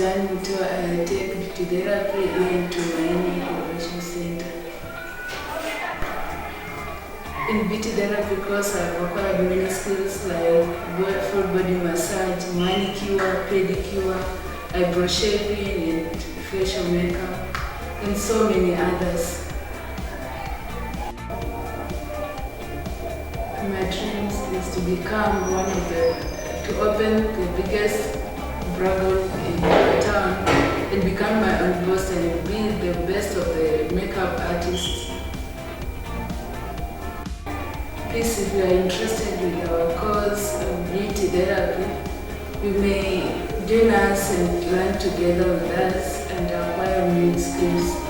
Joan, Mutio. I take beauty therapy in Tumaini Innovation Center. In beauty therapy course, I've acquired many skills like full body massage, manicure, pedicure, eyebrow shaping, and facial makeup, and so many others. My dreams is to become to open the biggest bragon in the town and become my own boss and be the best of the makeup artists. Please, if you are interested with our course of beauty therapy, you may join us and learn together with us and acquire new skills.